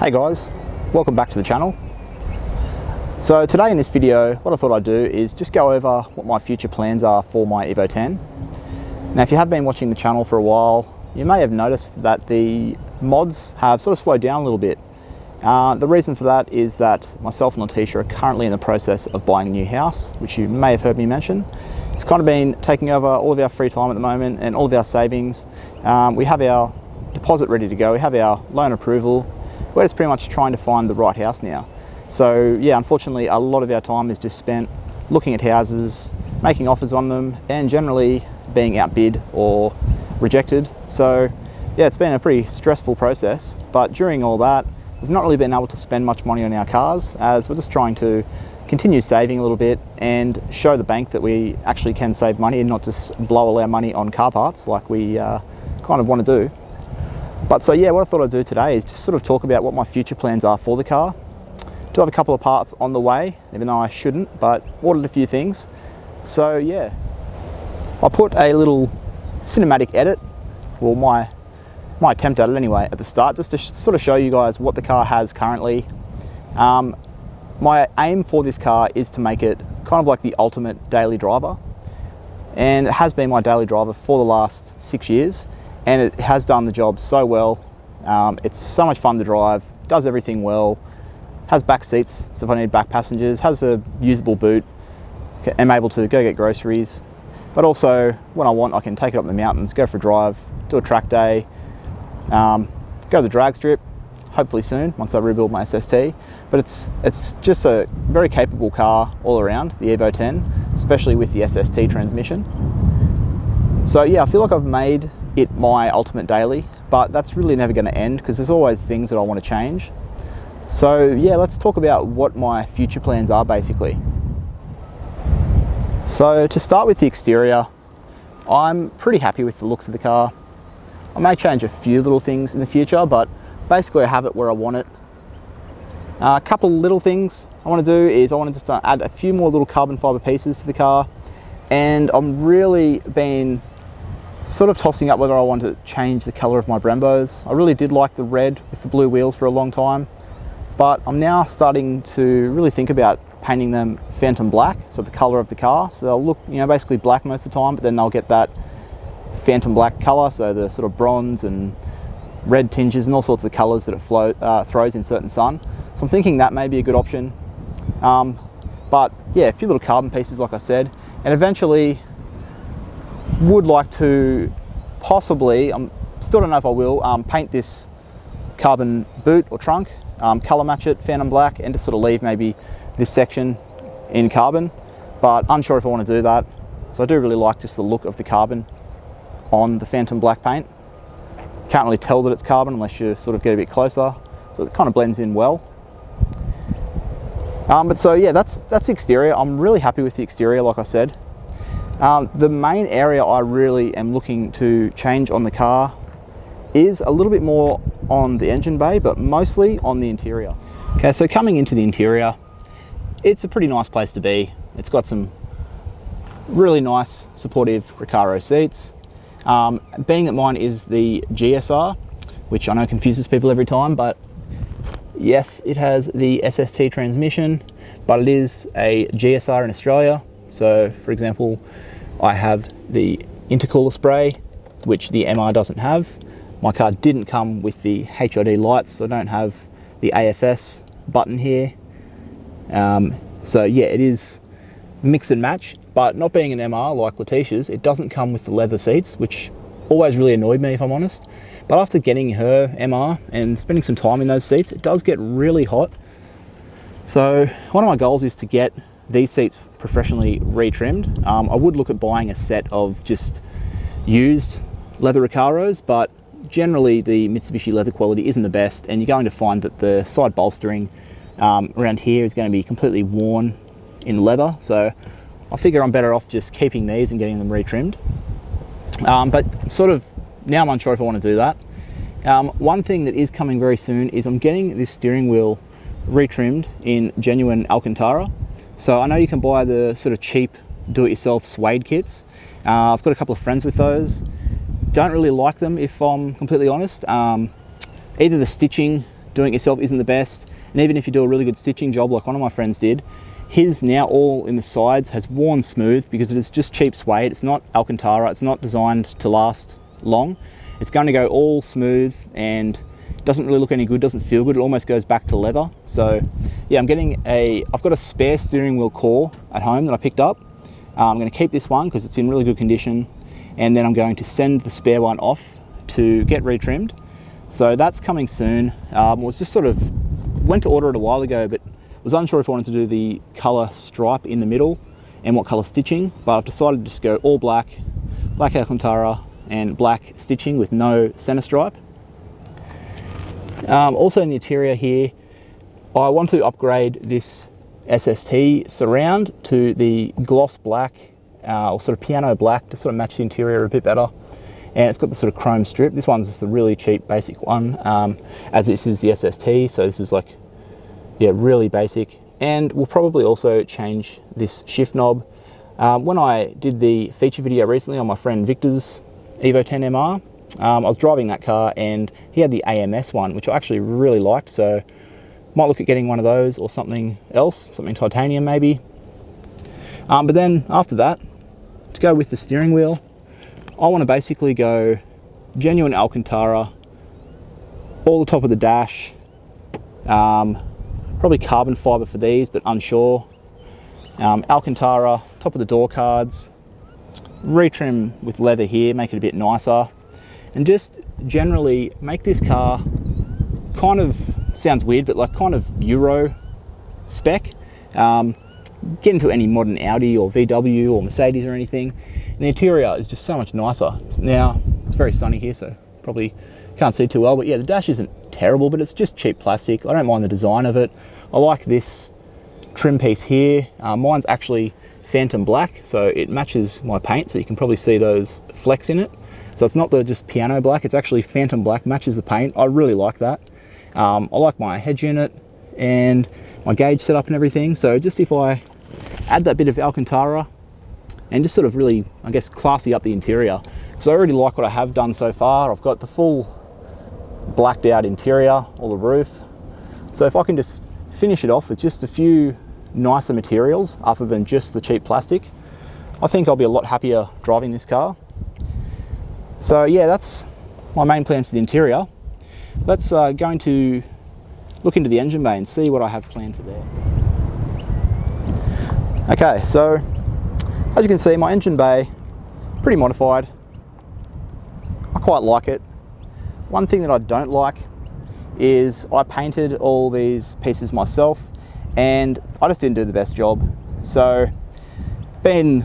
Hey guys, welcome back to the channel. So today in this video, what I thought I'd do is just go over what my future plans are for my Evo 10. Now if you have been watching the channel for a while, you may have noticed that the mods have sort of slowed down a little bit. The reason for that is that myself and Letitia are currently in the process of buying a new house, which you may have heard me mention. It's kind of been taking over all of our free time at the moment and all of our savings. We have our deposit ready to go, we have our loan approval. We're just pretty much trying to find the right house now. So yeah, unfortunately a lot of our time is just spent looking at houses, making offers on them, and generally being outbid or rejected. So yeah, it's been a pretty stressful process, but during all that, we've not really been able to spend much money on our cars, as we're just trying to continue saving a little bit and show the bank that we actually can save money and not just blow all our money on car parts like we kind of want to do. But so yeah, what I thought I'd do today is just sort of talk about what my future plans are for the car. Do have a couple of parts on the way, even though I shouldn't, but ordered a few things. So yeah, I'll put a little cinematic edit, well my attempt at it anyway, at the start, just to sort of show you guys what the car has currently. My aim for this car is to make it kind of like the ultimate daily driver, and it has been my daily driver for the last 6 years, and it has done the job so well. It's so much fun to drive, does everything well, has back seats so if I need back passengers, has a usable boot, am able to go get groceries, but also when I want I can take it up the mountains, go for a drive, do a track day, go to the drag strip, hopefully soon once I rebuild my SST. But it's just a very capable car all around, the Evo 10, especially with the SST transmission. So yeah, I feel like I've made it my ultimate daily, but that's really never going to end because there's always things that I want to change. So yeah, let's talk about what my future plans are basically. So to start with the exterior, I'm pretty happy with the looks of the car. I may change a few little things in the future, but basically I have it where I want it. A couple little things I want to do is I want to just add a few more little carbon fiber pieces to the car, and I'm really been sort of tossing up whether I want to change the color of my Brembos. I really did like the red with the blue wheels for a long time, but I'm now starting to really think about painting them phantom black, so the color of the car. So they'll look, you know, basically black most of the time, but then they'll get that phantom black color, so the sort of bronze and red tinges and all sorts of colors that it throws in certain sun. So I'm thinking that may be a good option. But yeah, a few little carbon pieces like I said, and eventually would like to possibly, still don't know if I will, paint this carbon boot or trunk, color match it phantom black, and just sort of leave maybe this section in carbon, but unsure if I want to do that. So I do really like just the look of the carbon on the phantom black paint. Can't really tell that it's carbon unless you sort of get a bit closer, so it kind of blends in well. But so yeah, that's the exterior. I'm really happy with the exterior, like I said. The main area I really am looking to change on the car is a little bit more on the engine bay, but mostly on the interior. Okay, so coming into the interior, it's a pretty nice place to be. It's got some really nice supportive Recaro seats. Being that mine is the GSR, which I know confuses people every time, but yes, it has the SST transmission, but it is a GSR in Australia. So for example, I have the intercooler spray, which the MR doesn't have. My car didn't come with the HID lights, so I don't have the AFS button here. So yeah, it is mix and match, but not being an MR like Letitia's, it doesn't come with the leather seats, which always really annoyed me if I'm honest. But after getting her MR and spending some time in those seats, it does get really hot. So one of my goals is to get these seats professionally retrimmed. I would look at buying a set of just used leather Recaros, but generally the Mitsubishi leather quality isn't the best, and you're going to find that the side bolstering around here is going to be completely worn in leather. So I figure I'm better off just keeping these and getting them retrimmed. But sort of now I'm unsure if I want to do that. One thing that is coming very soon is I'm getting this steering wheel retrimmed in genuine Alcantara. So I know you can buy the sort of cheap do-it-yourself suede kits. I've got a couple of friends with those. Don't really like them if I'm completely honest. Either the stitching doing it yourself isn't the best. And even if you do a really good stitching job like one of my friends did, his now all in the sides has worn smooth because it is just cheap suede. It's not Alcantara, it's not designed to last long. It's going to go all smooth and doesn't really look any good, doesn't feel good. It almost goes back to leather. So yeah, I've got a spare steering wheel core at home that I picked up. I'm going to keep this one because it's in really good condition, and then I'm going to send the spare one off to get retrimmed. So that's coming soon. Was just sort of went to order it a while ago, but was unsure if I wanted to do the color stripe in the middle and what color stitching, but I've decided to just go all black, black Alcantara and black stitching with no center stripe. Also in the interior here, I want to upgrade this SST surround to the gloss black or sort of piano black to sort of match the interior a bit better. And it's got the sort of chrome strip. This one's just a really cheap basic one, as this is the SST, so this is like, yeah, really basic. And we'll probably also change this shift knob. When I did the feature video recently on my friend Victor's Evo 10 MR, I was driving that car and he had the AMS one, which I actually really liked, so might look at getting one of those or something else, something titanium maybe. But then after that, to go with the steering wheel, I want to basically go genuine Alcantara, all the top of the dash, probably carbon fiber for these, but unsure. Alcantara, top of the door cards, retrim with leather here, make it a bit nicer, and just generally make this car kind of, sounds weird, but like kind of Euro spec. Get into any modern Audi or VW or Mercedes or anything. And the interior is just so much nicer. Now, it's very sunny here, so probably can't see too well, but yeah, the dash isn't terrible, but it's just cheap plastic. I don't mind the design of it. I like this trim piece here. Mine's actually Phantom Black, so it matches my paint, so you can probably see those flecks in it. So it's not the just piano black, it's actually Phantom Black, matches the paint. I really like that. I like my hedge unit and my gauge setup and everything. So just if I add that bit of Alcantara and just sort of really, I guess, classy up the interior. So I already like what I have done so far. I've got the full blacked out interior, all the roof. So if I can just finish it off with just a few nicer materials other than just the cheap plastic, I think I'll be a lot happier driving this car. So yeah, that's my main plans for the interior. Let's go into look into the engine bay and see what I have planned for there. Okay, so as you can see, my engine bay, pretty modified. I quite like it. One thing that I don't like is I painted all these pieces myself and I just didn't do the best job. So been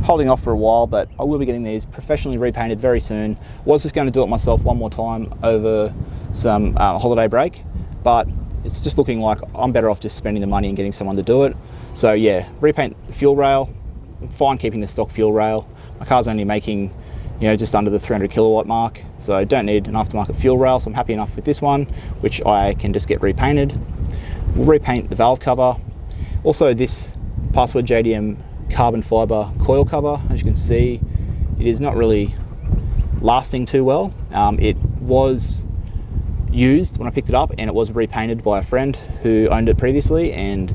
holding off for a while, but I will be getting these professionally repainted very soon. Was just going to do it myself one more time over some holiday break, but it's just looking like I'm better off just spending the money and getting someone to do it. So yeah, repaint the fuel rail. I'm fine keeping the stock fuel rail. My car's only making, you know, just under the 300 kilowatt mark, so I don't need an aftermarket fuel rail, so I'm happy enough with this one, which I can just get repainted. We'll repaint the valve cover. Also this Password JDM carbon fiber coil cover, as you can see, it is not really lasting too well. It was used when I picked it up and it was repainted by a friend who owned it previously, and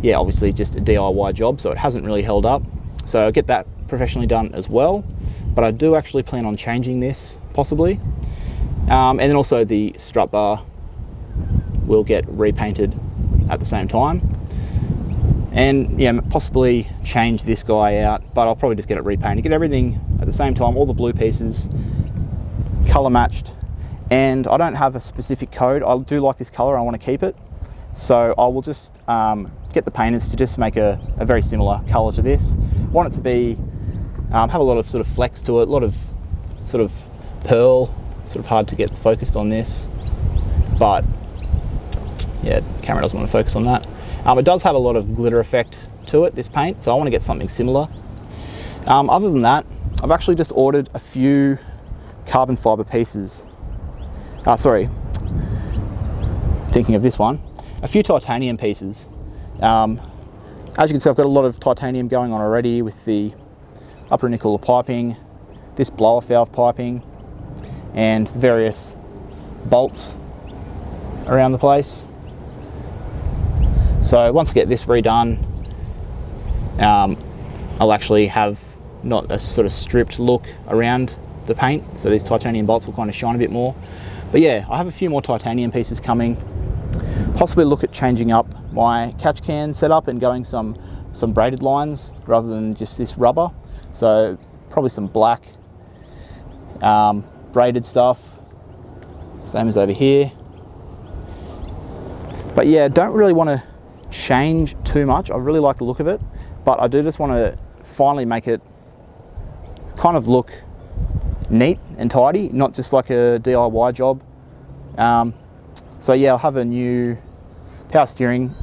yeah, obviously just a DIY job, so it hasn't really held up. So I'll get that professionally done as well, but I do actually plan on changing this possibly. And then also the strut bar will get repainted at the same time. And yeah, possibly change this guy out, but I'll probably just get it repainted, get everything at the same time, all the blue pieces, color matched. And I don't have a specific code. I do like this color, I want to keep it. So I will just get the painters to just make a very similar color to this. Want it to be, have a lot of sort of flex to it, a lot of sort of pearl, sort of hard to get focused on this, but yeah, the camera doesn't want to focus on that. It does have a lot of glitter effect to it, this paint, so I want to get something similar. Other than that, I've actually just ordered a few carbon fiber pieces. Thinking of this one, a few titanium pieces. As you can see, I've got a lot of titanium going on already with the upper nickel piping, this blow-off valve piping, and various bolts around the place. So once I get this redone, I'll actually have not a sort of stripped look around the paint, so these titanium bolts will kind of shine a bit more. But yeah, I have a few more titanium pieces coming. Possibly look at changing up my catch can setup and going some braided lines rather than just this rubber. So probably some black braided stuff, same as over here. But yeah, don't really want to change too much. I really like the look of it, but I do just want to finally make it kind of look neat and tidy, not just like a DIY job. So yeah, I'll have a new power steering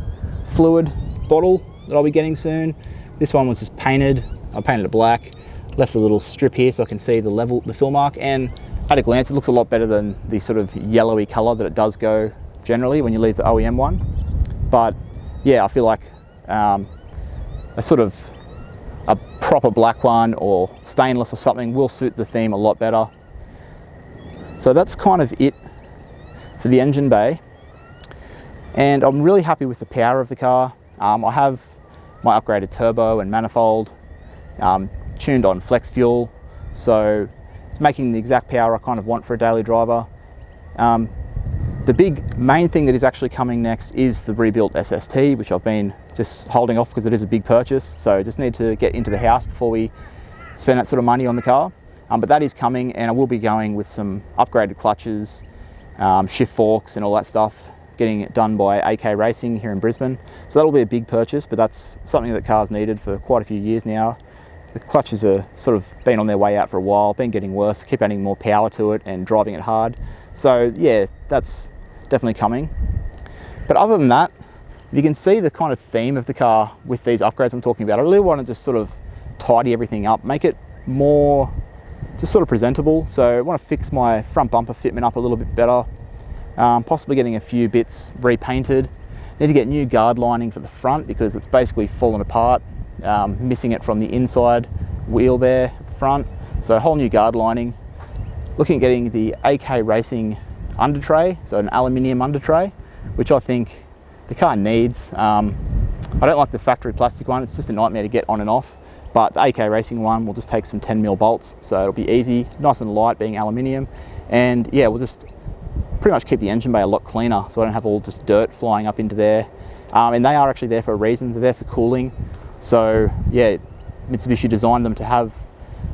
fluid bottle that I'll be getting soon. This one was just painted. I painted it black, left a little strip here so I can see the fill mark, and at a glance it looks a lot better than the sort of yellowy color that it does go generally when you leave the OEM one. But yeah, I feel like a sort of a proper black one or stainless or something will suit the theme a lot better. So that's kind of it for the engine bay, and I'm really happy with the power of the car. I have my upgraded turbo and manifold tuned on flex fuel, so it's making the exact power I kind of want for a daily driver. The big main thing that is actually coming next is the rebuilt SST, which I've been just holding off because it is a big purchase, so I just need to get into the house before we spend that sort of money on the car. But that is coming, and I will be going with some upgraded clutches, shift forks and all that stuff, getting it done by AK Racing here in Brisbane. So that'll be a big purchase, but that's something that car's needed for quite a few years now. The clutches are sort of been on their way out for a while, been getting worse, keep adding more power to it and driving it hard. So yeah, that's definitely coming. But other than that, you can see the kind of theme of the car with these upgrades I'm talking about. I really want to just sort of tidy everything up, make it more just sort of presentable. So I want to fix my front bumper fitment up a little bit better, possibly getting a few bits repainted. Need to get new guard lining for the front because it's basically fallen apart, missing it from the inside wheel there at the front. So a whole new guard lining. Looking at getting the AK Racing under tray, so an aluminium under tray, which I think the car needs. I don't like the factory plastic one, it's just a nightmare to get on and off, but the AK Racing one will just take some 10mm bolts, so it'll be easy, nice and light being aluminium, and yeah, we'll just pretty much keep the engine bay a lot cleaner so I don't have all just dirt flying up into there. And they are actually there for a reason, they're there for cooling. So yeah, Mitsubishi designed them to have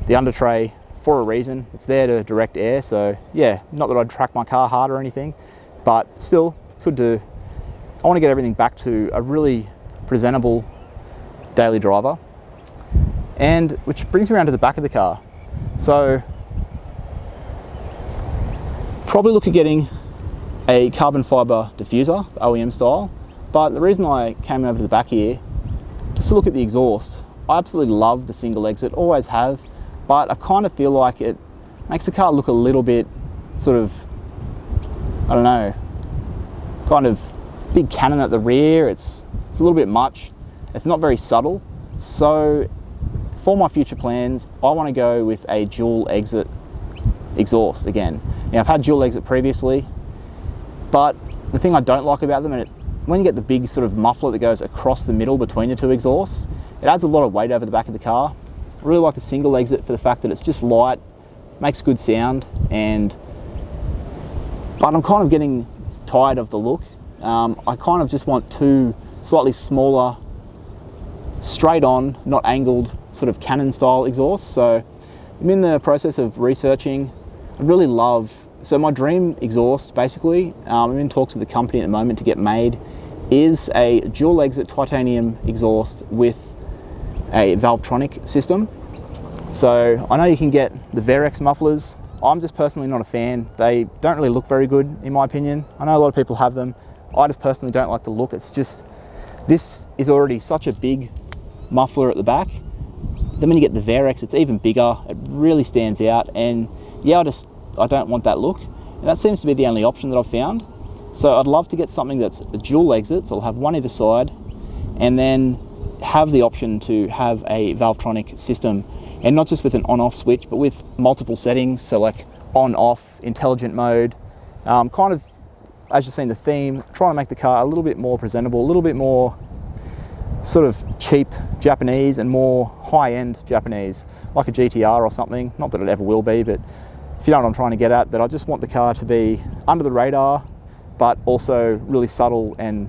the under tray for a reason. It's there to direct air, so yeah, not that I'd track my car hard or anything, but still could do. I want to get everything back to a really presentable daily driver, and which brings me around to the back of the car. So probably look at getting a carbon fiber diffuser, OEM style, but the reason I came over to the back here just to look at the exhaust, I absolutely love the single exit, always have, but I kind of feel like it makes the car look a little bit sort of, I don't know, kind of big cannon at the rear. It's a little bit much. It's not very subtle. So for my future plans, I want to go with a dual exit exhaust again. Now I've had dual exit previously, but the thing I don't like about them, and when you get the big sort of muffler that goes across the middle between the two exhausts, it adds a lot of weight over the back of the car. I really like the single exit for the fact that it's just light, makes good sound, but I'm kind of getting tired of the look. I kind of just want two slightly smaller, straight on, not angled, sort of cannon style exhausts. So I'm in the process of researching. I really love, so my dream exhaust basically, I'm in talks with the company at the moment to get made, is a dual exit titanium exhaust with a Valvetronic system. So I know you can get the Varex mufflers. I'm just personally not a fan. They don't really look very good in my opinion. I know a lot of people have them. I just personally don't like the look. It's just, this is already such a big muffler at the back. Then when you get the Varex, it's even bigger. It really stands out, and yeah, I don't want that look. And that seems to be the only option that I've found. So I'd love to get something that's a dual exit, so I'll have one either side, and then have the option to have a Valvetronic system, and not just with an on-off switch, but with multiple settings, so like on-off, intelligent mode, kind of as you've seen the theme, trying to make the car a little bit more presentable, a little bit more sort of cheap Japanese and more high-end Japanese, like a GTR or something. Not that it ever will be, but if you know what I'm trying to get at, that I just want the car to be under the radar, but also really subtle and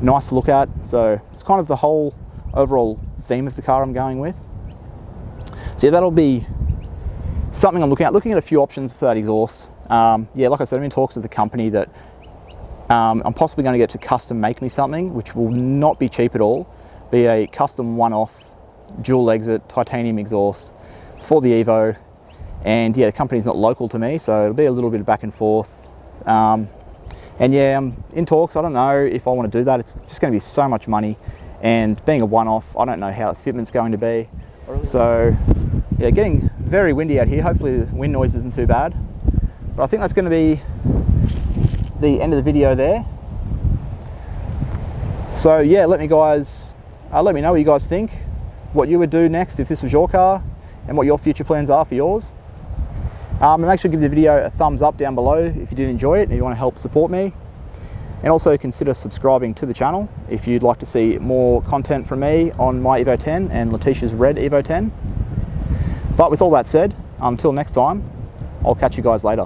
nice to look at. So it's kind of the whole overall theme of the car I'm going with. So yeah, that'll be something I'm looking at a few options for that exhaust. Yeah, like I said, I'm in talks with the company that I'm possibly going to get to custom make me something, which will not be cheap at all. Be a custom one-off dual exit titanium exhaust for the Evo. And yeah, the company's not local to me, so it'll be a little bit of back and forth. And yeah, I'm in talks. I don't know if I want to do that. It's just going to be so much money, and being a one-off, I don't know how the fitment's going to be. So yeah, getting very windy out here. Hopefully the wind noise isn't too bad. But I think that's going to be the end of the video there. So yeah, let me know what you guys think, what you would do next if this was your car, and what your future plans are for yours. And make sure to give the video a thumbs up down below if you did enjoy it and you want to help support me. And also consider subscribing to the channel if you'd like to see more content from me on my Evo 10 and Letitia's red Evo 10. But with all that said, until next time, I'll catch you guys later.